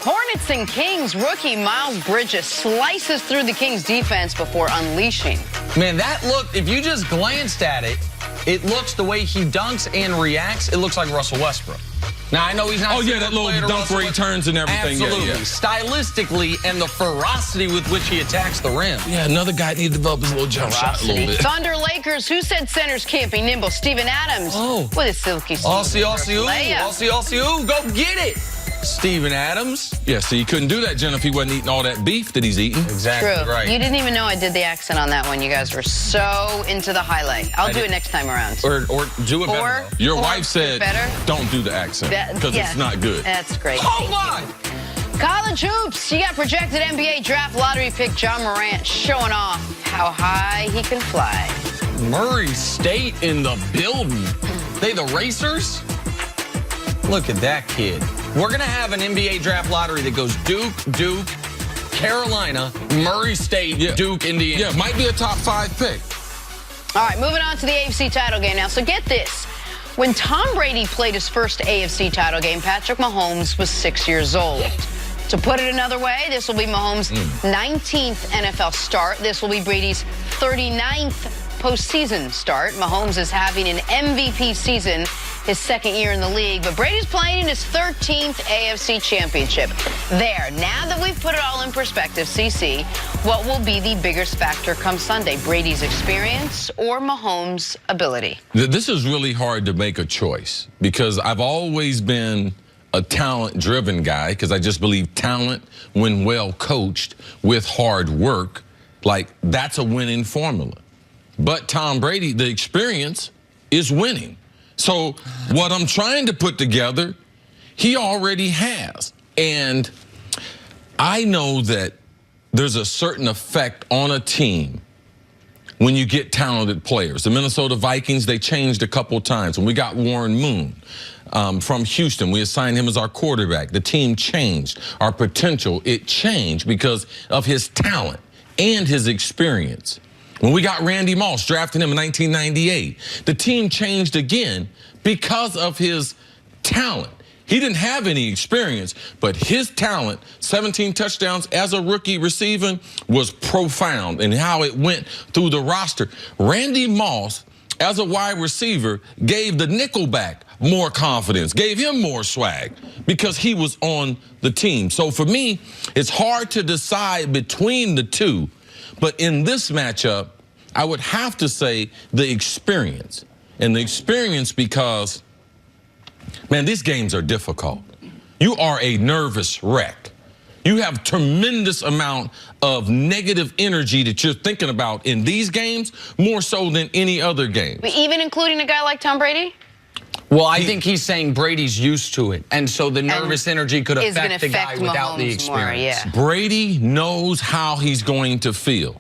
Hornets and Kings rookie Miles Bridges slices through the Kings defense before unleashing. Man, that look, if you just glanced at it, it looks the way he dunks and reacts, it looks like Russell Westbrook. Now, I know he's not... Oh, yeah, that little dunk where he turns and everything. Absolutely. Yeah. Stylistically and the ferocity with which he attacks the rim. Yeah, another guy needs to develop his little jump shot a little bit. Thunder Lakers, who said centers can't be nimble? Steven Adams with a silky smooth Aussie, go get it. Steven Adams. Yeah, see, he couldn't do that, Jen, if he wasn't eating all that beef that he's eating. Exactly. True. Right. You didn't even know I did the accent on that one. You guys were so into the highlight. I'll do it next time around. Or do it better. Your wife said, better? Don't do the accent, because it's not good. That's great. Oh, my! College hoops. You got projected NBA draft lottery pick John Morant showing off how high he can fly. Murray State in the building. They the racers? Look at that kid. We're going to have an NBA draft lottery that goes Duke, Carolina, Murray State, Duke, Indiana. Yeah, might be a top 5 pick. All right, moving on to the AFC title game now. So get this. When Tom Brady played his first AFC title game, Patrick Mahomes was 6 years old. To put it another way, this will be Mahomes' 19th NFL start. This will be Brady's 39th postseason start. Mahomes is having an MVP season his second year in the league, but Brady's playing in his 13th AFC championship. There, now that we've put it all in perspective, CC, what will be the biggest factor come Sunday? Brady's experience or Mahomes' ability? This is really hard to make a choice because I've always been a talent-driven guy because I just believe talent, when well coached with hard work, like that's a winning formula. But Tom Brady, the experience is winning. So what I'm trying to put together, he already has. And I know that there's a certain effect on a team when you get talented players. The Minnesota Vikings, they changed a couple times. When we got Warren Moon from Houston, we assigned him as our quarterback. The team changed. Our potential, it changed because of his talent and his experience. When we got Randy Moss, drafting him in 1998, the team changed again because of his talent. He didn't have any experience, but his talent, 17 touchdowns as a rookie receiving, was profound in how it went through the roster. Randy Moss, as a wide receiver, gave the nickelback more confidence, gave him more swag because he was on the team. So for me, it's hard to decide between the two. But in this matchup, I would have to say the experience. And the experience because, man, these games are difficult. You are a nervous wreck. You have tremendous amount of negative energy that you're thinking about in these games, more so than any other game. Even including a guy like Tom Brady? Well, I think he's saying Brady's used to it, and so the nervous energy could affect the guy without the experience. Brady knows how he's going to feel.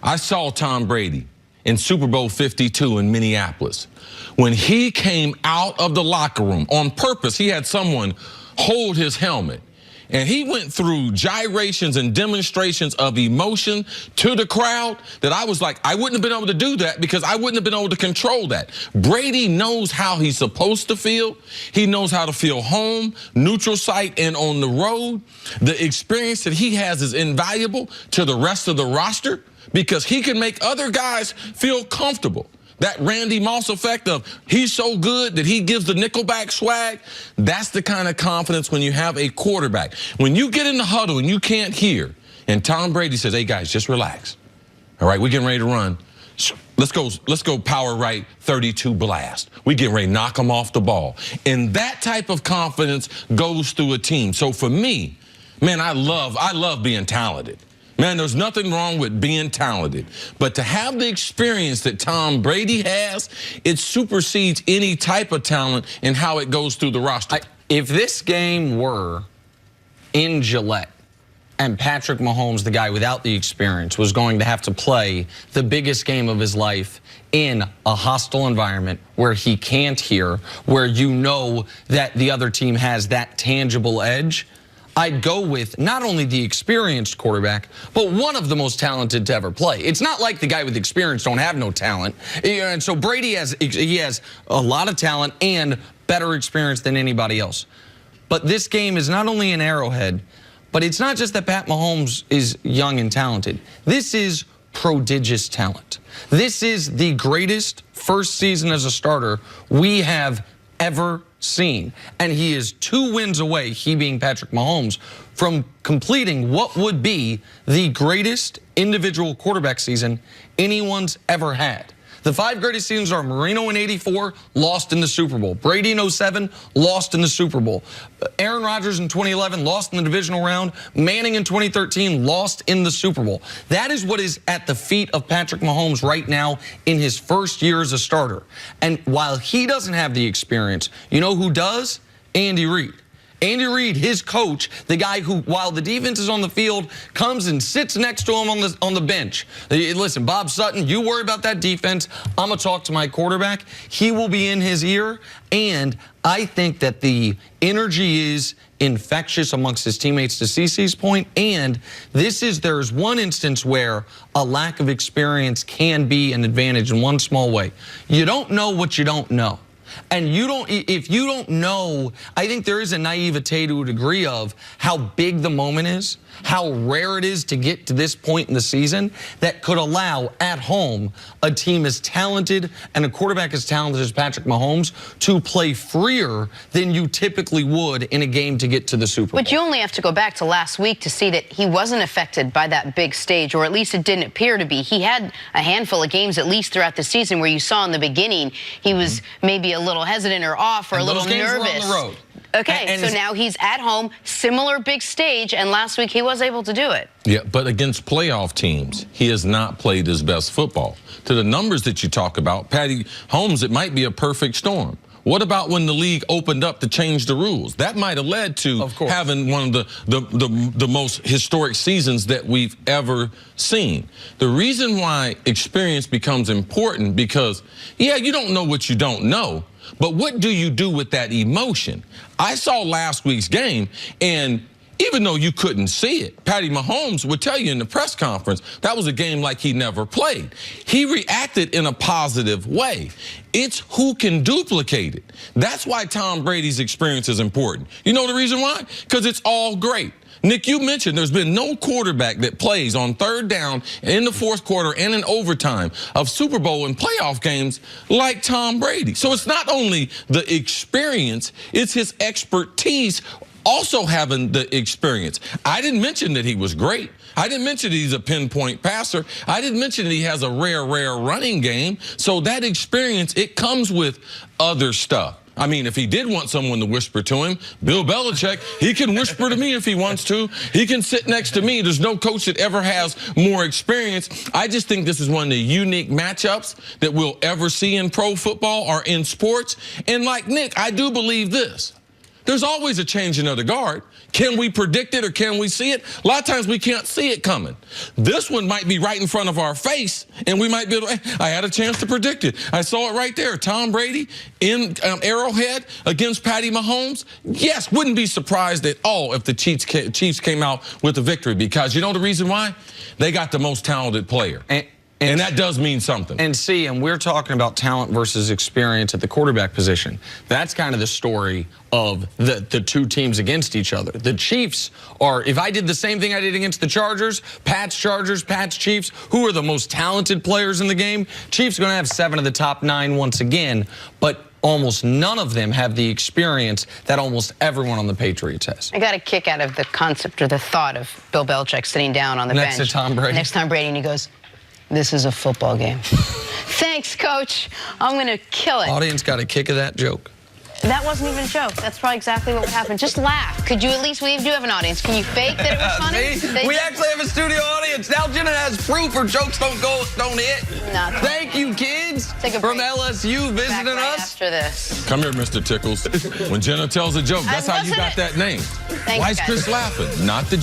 I saw Tom Brady in Super Bowl 52 in Minneapolis. When he came out of the locker room on purpose, he had someone hold his helmet. And he went through gyrations and demonstrations of emotion to the crowd that I was like, I wouldn't have been able to do that because I wouldn't have been able to control that. Brady knows how he's supposed to feel. He knows how to feel home, neutral site, and on the road. The experience that he has is invaluable to the rest of the roster because he can make other guys feel comfortable. That Randy Moss effect of he's so good that he gives the nickelback swag, that's the kind of confidence when you have a quarterback. When you get in the huddle and you can't hear, and Tom Brady says, hey, guys, just relax. All right, we're getting ready to run. Let's go power right 32 blast. We getting ready to knock them off the ball. And that type of confidence goes through a team. So for me, man, I love being talented. Man, there's nothing wrong with being talented. But to have the experience that Tom Brady has, it supersedes any type of talent and how it goes through the roster. If this game were in Gillette and Patrick Mahomes, the guy without the experience, was going to have to play the biggest game of his life in a hostile environment where he can't hear, where you know that the other team has that tangible edge, I'd go with not only the experienced quarterback, but one of the most talented to ever play. It's not like the guy with experience don't have no talent. And so Brady has a lot of talent and better experience than anybody else. But this game is not only an Arrowhead, but it's not just that Pat Mahomes is young and talented. This is prodigious talent. This is the greatest first season as a starter we have ever seen. And he is 2 wins away, he being Patrick Mahomes, from completing what would be the greatest individual quarterback season anyone's ever had. The 5 greatest seasons are Marino in '84, lost in the Super Bowl. Brady in '07, lost in the Super Bowl. Aaron Rodgers in 2011, lost in the divisional round. Manning in 2013, lost in the Super Bowl. That is what is at the feet of Patrick Mahomes right now in his first year as a starter. And while he doesn't have the experience, you know who does? Andy Reid. Andy Reid, his coach, the guy who, while the defense is on the field, comes and sits next to him on the bench. Listen, Bob Sutton, you worry about that defense. I'm going to talk to my quarterback. He will be in his ear. And I think that the energy is infectious amongst his teammates, to CeCe's point. And there's one instance where a lack of experience can be an advantage in one small way. You don't know what you don't know. And if you don't know, I think there is a naivete to a degree of how big the moment is, how rare it is to get to this point in the season that could allow at home a team as talented and a quarterback as talented as Patrick Mahomes to play freer than you typically would in a game to get to the Super Bowl. But you only have to go back to last week to see that he wasn't affected by that big stage, or at least it didn't appear to be. He had a handful of games, at least throughout the season, where you saw in the beginning he was maybe a little hesitant or off or a little nervous. Were on the road. Okay, so now he's at home, similar big stage, and last week he was able to do it. Yeah, but against playoff teams, he has not played his best football. To the numbers that you talk about, Patty Mahomes, it might be a perfect storm. What about when the league opened up to change the rules? That might have led to having one of the most historic seasons that we've ever seen. The reason why experience becomes important because, yeah, you don't know what you don't know, but what do you do with that emotion? I saw last week's game, and even though you couldn't see it, Patty Mahomes would tell you in the press conference that was a game like he never played. He reacted in a positive way. It's who can duplicate it. That's why Tom Brady's experience is important. You know the reason why? Because it's all great. Nick, you mentioned there's been no quarterback that plays on 3rd down in the 4th quarter and in overtime of Super Bowl and playoff games like Tom Brady. So it's not only the experience, it's his expertise also having the experience. I didn't mention that he was great. I didn't mention that he's a pinpoint passer. I didn't mention that he has a rare running game. So that experience, it comes with other stuff. I mean, if he did want someone to whisper to him, Bill Belichick, he can whisper to me if he wants to. He can sit next to me. There's no coach that ever has more experience. I just think this is one of the unique matchups that we'll ever see in pro football or in sports. And like Nick, I do believe this. There's always a changing of the guard. Can we predict it or can we see it? A lot of times we can't see it coming. This one might be right in front of our face, and we might be able to, I had a chance to predict it. I saw it right there. Tom Brady in Arrowhead against Patty Mahomes. Yes, wouldn't be surprised at all if the Chiefs came out with a victory, because you know the reason why? They got the most talented player. And that does mean something. And we're talking about talent versus experience at the quarterback position. That's kind of the story of the 2 teams against each other. The Chiefs are, if I did the same thing I did against the Chargers, Pats Chiefs, who are the most talented players in the game? Chiefs are going to have 7 of the top 9 once again, but almost none of them have the experience that almost everyone on the Patriots has. I got a kick out of the concept or the thought of Bill Belichick sitting down on the bench. Next to Tom Brady. Next to Tom Brady, and he goes, "This is a football game." Thanks, Coach. I'm going to kill it. Audience got a kick of that joke. That wasn't even a joke. That's probably exactly what would happen. Just laugh. Could you at least, we do have an audience. Can you fake that it was funny? We actually have a studio audience. Now Jenna has proof her jokes don't hit. Thank you, kids. Take a from break. LSU visiting right us. After this. Come here, Mr. Tickles. When Jenna tells a joke, that's how you got that name. Thanks, Why is guys. Chris laughing? Not the